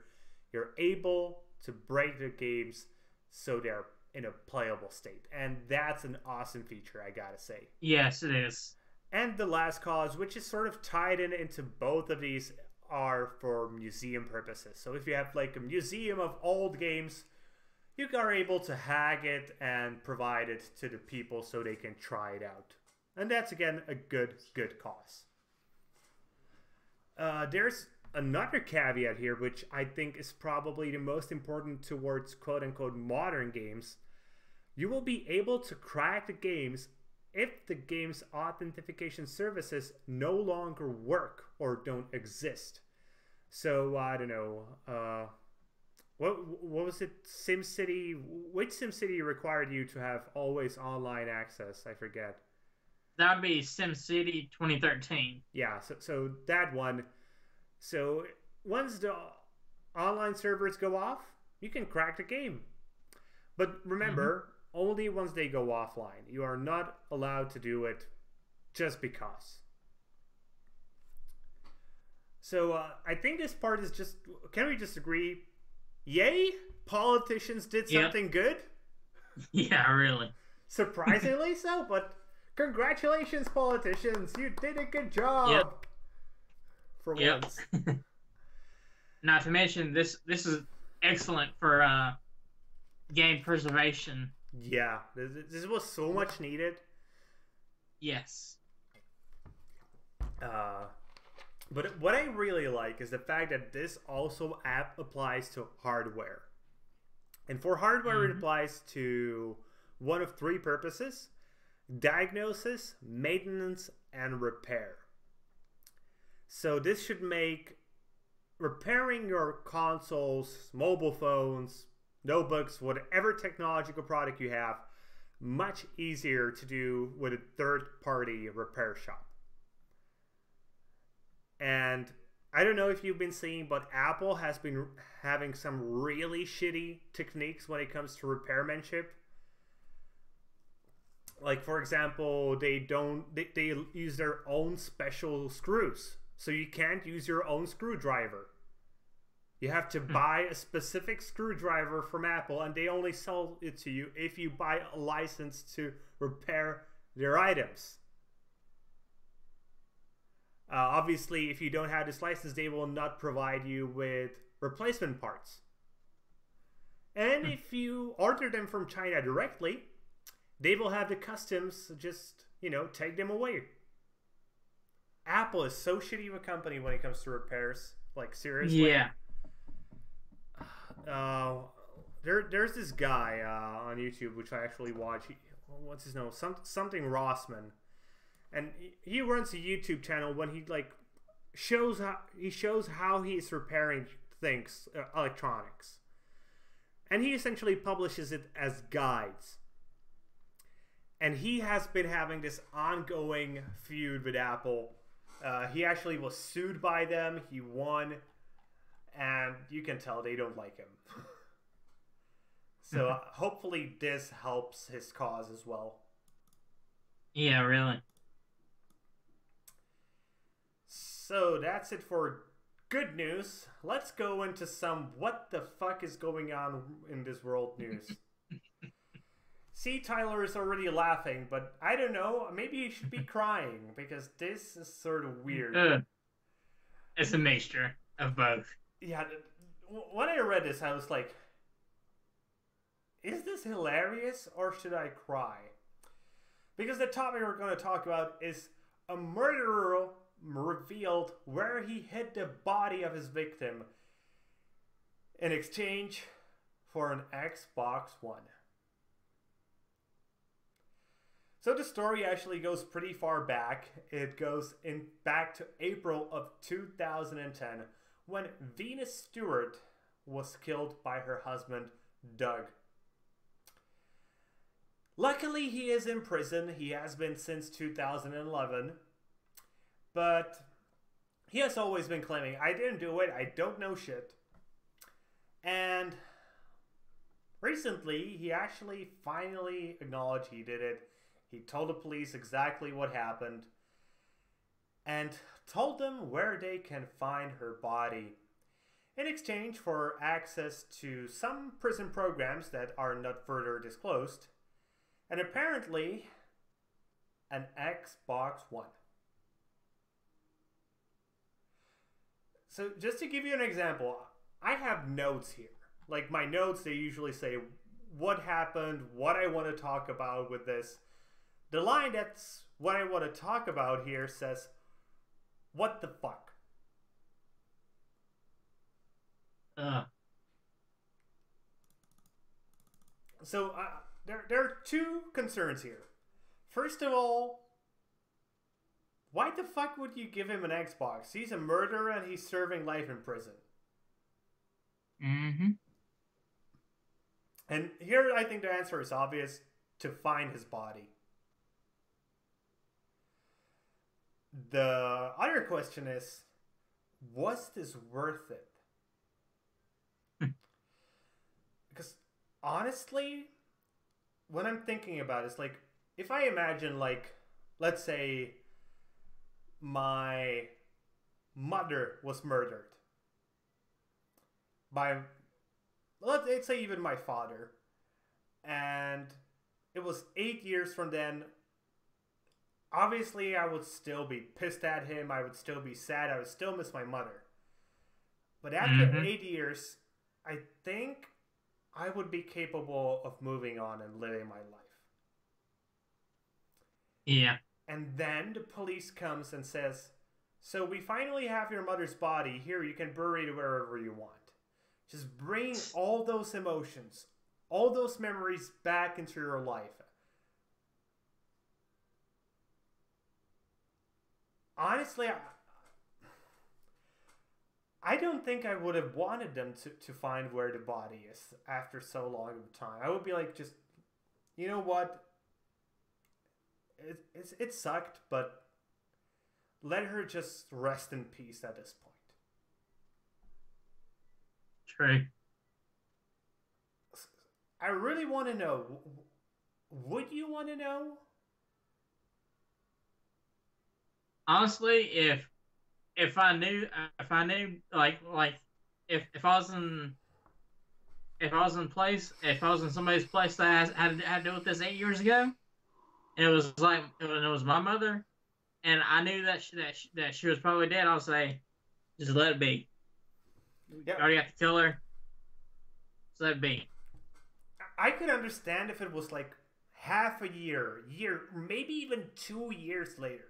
A: you're able to break the games so they're in a playable state. And that's an awesome feature, I gotta say.
B: Yes, it is.
A: And the last cause, which is sort of tied into both of these, are for museum purposes. So if you have like a museum of old games, you are able to hack it and provide it to the people so they can try it out. And that's, again, a good cause. There's another caveat here, which I think is probably the most important towards quote-unquote modern games. You will be able to crack the games if the game's authentication services no longer work or don't exist. So, I don't know, what was it? SimCity? Which SimCity required you to have always online access? I forget.
B: That would be SimCity 2013.
A: Yeah, so that one. So once the online servers go off, you can crack the game. But remember, only once they go offline. You are not allowed to do it just because. So I think this part is just... Can we just agree? Yay! Politicians did something good?
B: Yeah, really.
A: Surprisingly so, but congratulations, politicians! You did a good job!
B: Yep.
A: For once.
B: Not to mention, this is excellent for game preservation.
A: Yeah, this was so much needed.
B: Yes.
A: But what I really like is the fact that this also applies to hardware. And for hardware, it applies to one of three purposes. diagnosis, maintenance, and repair. So this should make repairing your consoles, mobile phones, notebooks, whatever technological product you have, much easier to do with a third-party repair shop. And I don't know if you've been seeing, but Apple has been having some really shitty techniques when it comes to repairmanship. Like, for example, they use their own special screws. So you can't use your own screwdriver. You have to buy a specific screwdriver from Apple, and they only sell it to you if you buy a license to repair their items. Obviously, if you don't have this license, they will not provide you with replacement parts. And if you order them from China directly, they will have the customs just, take them away. Apple is so shitty of a company when it comes to repairs. Like, seriously.
B: Yeah.
A: There's this guy on YouTube, which I actually watch. What's his name? Something Rossman. And he runs a YouTube channel when he shows how he's repairing things, electronics, and he essentially publishes it as guides. And he has been having this ongoing feud with Apple. He actually was sued by them. He won, and you can tell they don't like him. So hopefully this helps his cause as well.
B: Yeah, really.
A: So that's it for good news. Let's go into some what the fuck is going on in this world news. See, Tyler is already laughing, but I don't know. Maybe you should be crying because this is sort of weird.
B: It's a mixture of both.
A: Yeah, when I read this, I was like, is this hilarious or should I cry? Because the topic we're going to talk about is a murderer revealed where he hid the body of his victim in exchange for an Xbox One. So the story actually goes pretty far back. It goes back to April of 2010 when Venus Stewart was killed by her husband, Doug. Luckily, he is in prison. He has been since 2011. But he has always been claiming, I didn't do it, I don't know shit. And recently, he actually finally acknowledged he did it. He told the police exactly what happened and told them where they can find her body in exchange for access to some prison programs that are not further disclosed, and apparently an Xbox One. So just to give you an example, I have notes here. Like my notes, they usually say what happened, what I want to talk about with this. The line that's what I want to talk about here says, what the fuck? So there are two concerns here. First of all, why the fuck would you give him an Xbox? He's a murderer and he's serving life in prison.
B: Mm-hmm.
A: And here I think the answer is obvious: to find his body. The other question is, was this worth it? Because honestly, when I'm thinking about it, it's like, if I imagine, like, let's say my mother was murdered by, let's say even my father, and it was 8 years from then. Obviously, I would still be pissed at him. I would still be sad. I would still miss my mother. But after 8 years, I think I would be capable of moving on and living my life.
B: Yeah.
A: And then the police comes and says, so we finally have your mother's body. Here, you can bury it wherever you want. Just bring all those emotions, all those memories back into your life. honestly, I don't think I would have wanted them to find where the body is after so long of a time. I would be like, just, you know what? It sucked, but let her just rest in peace at this point.
B: True.
A: I really want to know. Would you want to know?
B: Honestly, if I knew like if I was in if I was in somebody's place that had to deal with this 8 years ago, and it was like and it was my mother, and I knew that she was probably dead, I'll say, just let it be. You already got the killer. Just let it be.
A: I could understand if it was like half a year, maybe even 2 years later.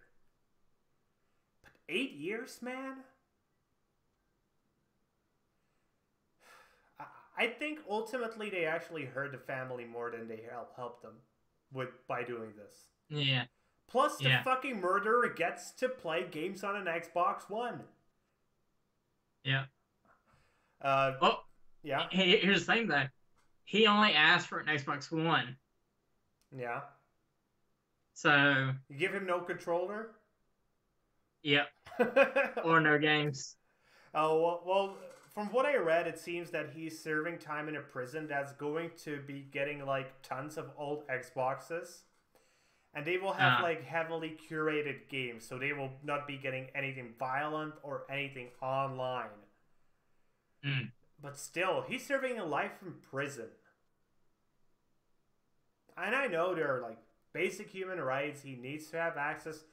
A: But 8 years, man? I think ultimately they actually hurt the family more than they helped them by doing this.
B: Yeah.
A: Plus, the fucking murderer gets to play games on an Xbox One.
B: Yeah.
A: Yeah.
B: Here's the thing, though. He only asked for an Xbox One.
A: Yeah.
B: So...
A: You give him no controller?
B: Yep. Or no games.
A: Oh, well, from what I read, it seems that he's serving time in a prison that's going to be getting, like, tons of old Xboxes. And they will have, like, heavily curated games, so they will not be getting anything violent or anything online.
B: Mm.
A: But still, he's serving a life in prison. And I know there are, like, basic human rights. He needs to have access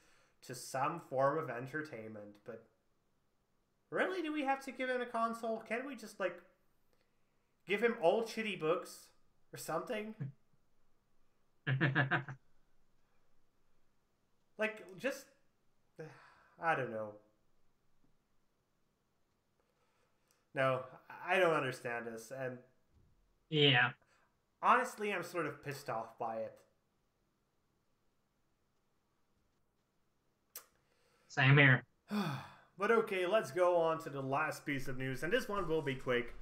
A: to some form of entertainment. But really, do we have to give him a console? Can't we just, like, give him old shitty books or something? Like, just... I don't know. No, I don't understand this, and...
B: Yeah.
A: Honestly, I'm sort of pissed off by it.
B: Same here.
A: But okay, let's go on to the last piece of news, and this one will be quick,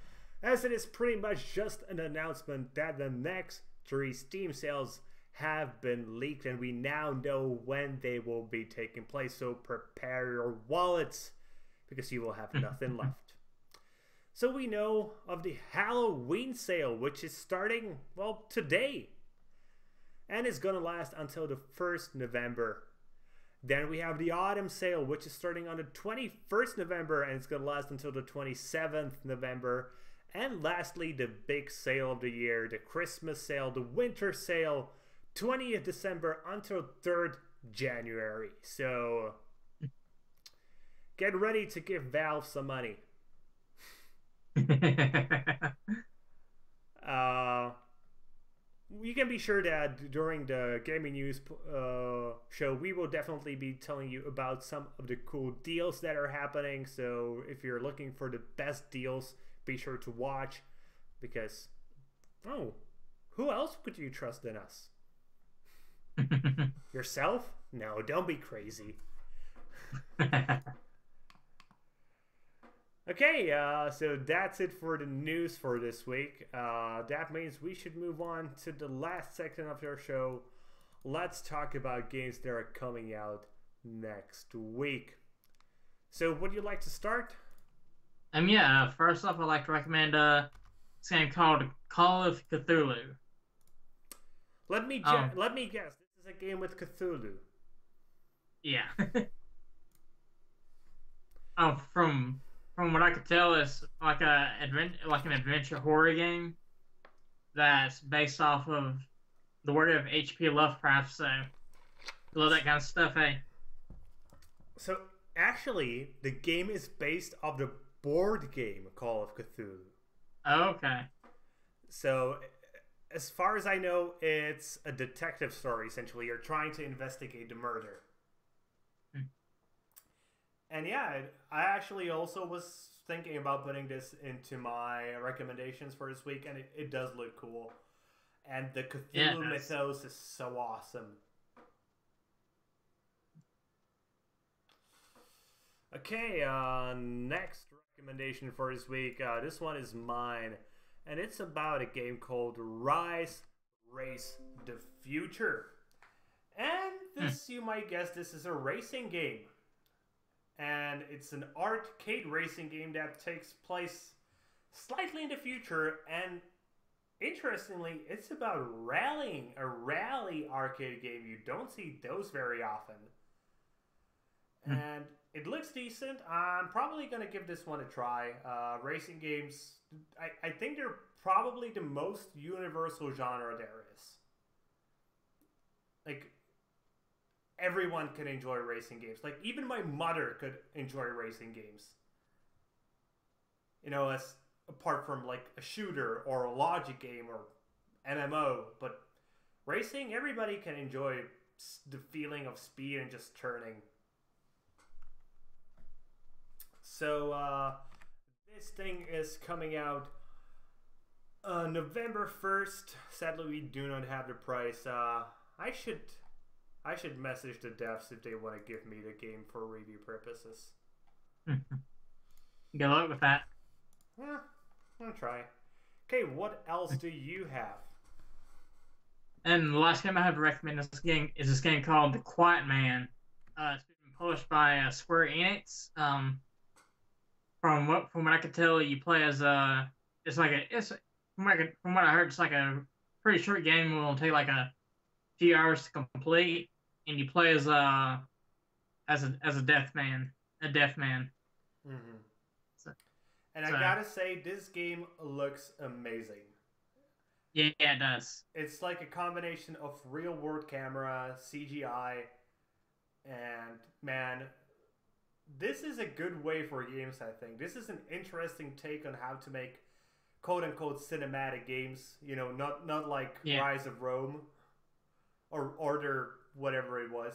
A: as it is pretty much just an announcement that the next 3 Steam sales have been leaked, and we now know when they will be taking place, so prepare your wallets, because you will have nothing left. So we know of the Halloween sale, which is starting, well, today. And it's going to last until the 1st November. Then we have the Autumn sale, which is starting on the 21st November, and it's going to last until the 27th November. And lastly, the big sale of the year, the Christmas sale, the Winter sale, 20th December until 3rd January. So get ready to give Valve some money. You can be sure that during the gaming news show, we will definitely be telling you about some of the cool deals that are happening. So if you're looking for the best deals, be sure to watch, because who else could you trust in us? Yourself? No, don't be crazy. Okay, so that's it for the news for this week. That means we should move on to the last section of our show. Let's talk about games that are coming out next week. So, would you like to start?
B: Yeah, first off, I'd like to recommend this game called Call of Cthulhu.
A: Let me guess. This is a game with Cthulhu.
B: Yeah. From what I could tell, it's like an adventure horror game that's based off of the work of H.P. Lovecraft. So, love that kind of stuff, hey.
A: So, actually, the game is based off the board game Call of Cthulhu.
B: Oh, okay.
A: So, as far as I know, it's a detective story, essentially. You're trying to investigate the murder. And yeah, I actually also was thinking about putting this into my recommendations for this week, and it does look cool. And the Cthulhu mythos is so awesome. Okay, next recommendation for this week. This one is mine, and it's about a game called Rise Race the Future. And this, you might guess, this is a racing game. And it's an arcade racing game that takes place slightly in the future. And interestingly, it's about rallying, a rally arcade game. You don't see those very often. And it looks decent. I'm probably going to give this one a try. Racing games, I think they're probably the most universal genre there is. Like, everyone can enjoy racing games. Like, even my mother could enjoy racing games. You know, as apart from, like, a shooter or a logic game or MMO. But racing, everybody can enjoy the feeling of speed and just turning. So, this thing is coming out November 1st. Sadly, we do not have the price. I should message the devs if they want to give me the game for review purposes.
B: Good luck with that.
A: Yeah, I'll try. Okay, what else do you have?
B: And the last game I have to recommend is this game called The Quiet Man. It's been published by Square Enix. From what I could tell, you play as from what I heard, it's like a pretty short game. It will take like a few hours to complete, and you play as a deaf man.
A: Mm-hmm. And I gotta say, this game looks amazing.
B: Yeah, it does.
A: It's like a combination of real-world camera, CGI, and man, this is a good way for games, I think. This is an interesting take on how to make quote-unquote cinematic games. You know, not like Rise of Rome or Order, whatever it was.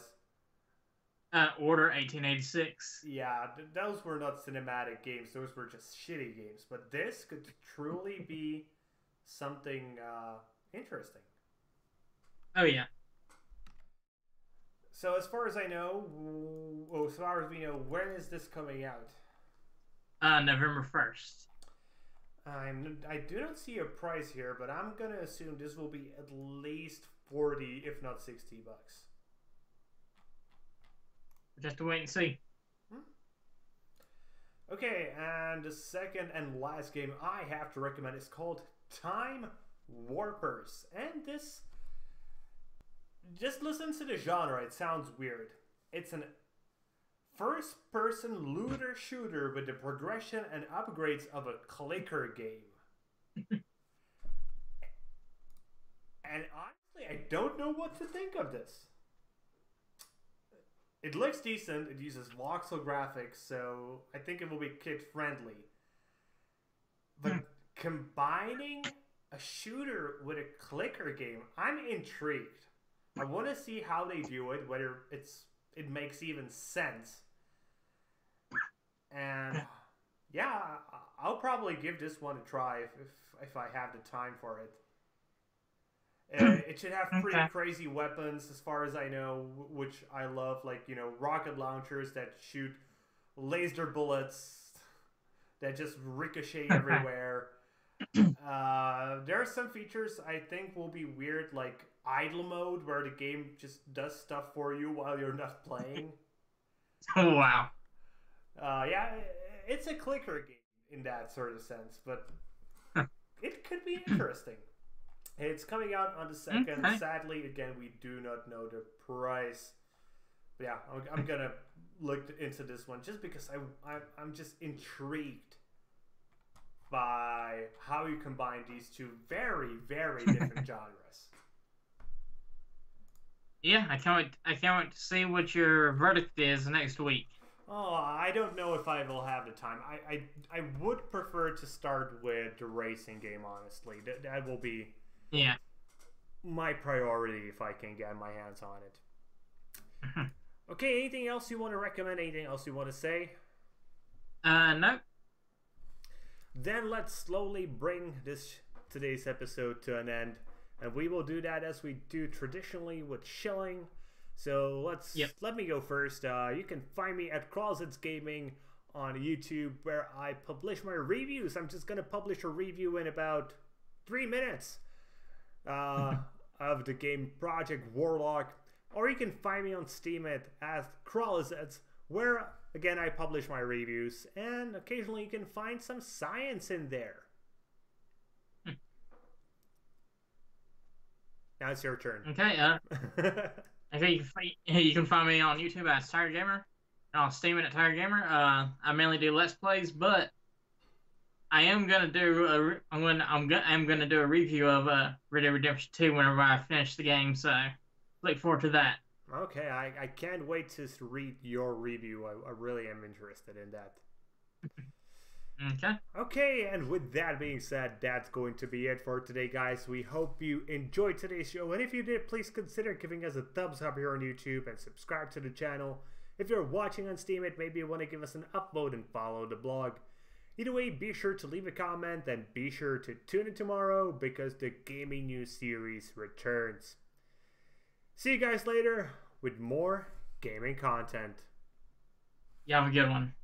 B: Order 1886.
A: Yeah, those were not cinematic games. Those were just shitty games. But this could truly be something interesting.
B: Oh, yeah.
A: So as far as I know, as far as we know, when is this coming out?
B: November 1st.
A: I do not see a price here, but I'm going to assume this will be at least 40, if not 60 bucks.
B: Just to wait and see.
A: Okay, and the second and last game I have to recommend is called Time Warpers. And this... just listen to the genre, it sounds weird. It's an first-person looter shooter with the progression and upgrades of a clicker game. And honestly, I don't know what to think of this. It looks decent, it uses voxel graphics, so I think it will be kid-friendly. But combining a shooter with a clicker game, I'm intrigued. I want to see how they do it, whether it makes even sense. And yeah, I'll probably give this one a try if I have the time for it. It should have pretty crazy weapons, as far as I know, which I love, like, you know, rocket launchers that shoot laser bullets that just ricochet everywhere. There are some features I think will be weird, like idle mode, where the game just does stuff for you while you're not playing.
B: Oh, wow.
A: Yeah, it's a clicker game in that sort of sense, but it could be interesting. It's coming out on the 2nd.
B: Okay.
A: Sadly, again, we do not know the price. But yeah, I'm gonna look into this one just because I'm just intrigued by how you combine these two very, very different genres.
B: Yeah, I can't wait to see what your verdict is next week.
A: Oh, I don't know if I will have the time. I would prefer to start with the racing game, honestly. That will be my priority if I can get my hands on it. Okay, anything else you want to recommend? Anything else you want to say?
B: No.
A: Then let's slowly bring today's episode to an end. And we will do that as we do traditionally with shilling. So
B: Yep.
A: let me go first. You can find me at Crawlsets Gaming on YouTube, where I publish my reviews. I'm just gonna publish a review in about 3 minutes of the game Project Warlock. Or you can find me on Steam at Crawlsets, where again I publish my reviews, and occasionally you can find some science in there. Now it's your turn.
B: Okay. Okay. You can find me on YouTube as Tiger Gamer, and on Steam at Tiger Gamer. I mainly do Let's Plays, but I am gonna do I'm gonna do a review of Red Dead Redemption 2 whenever I finish the game. So look forward to that.
A: Okay, I can't wait to read your review. I really am interested in that.
B: Okay.
A: Okay, and with that being said, that's going to be it for today, guys. We hope you enjoyed today's show, and if you did, please consider giving us a thumbs up here on YouTube and subscribe to the channel. If you're watching on Steam, maybe you want to give us an upvote and follow the blog. Either way, be sure to leave a comment and be sure to tune in tomorrow because the gaming news series returns. See you guys later with more gaming content.
B: You have a good one.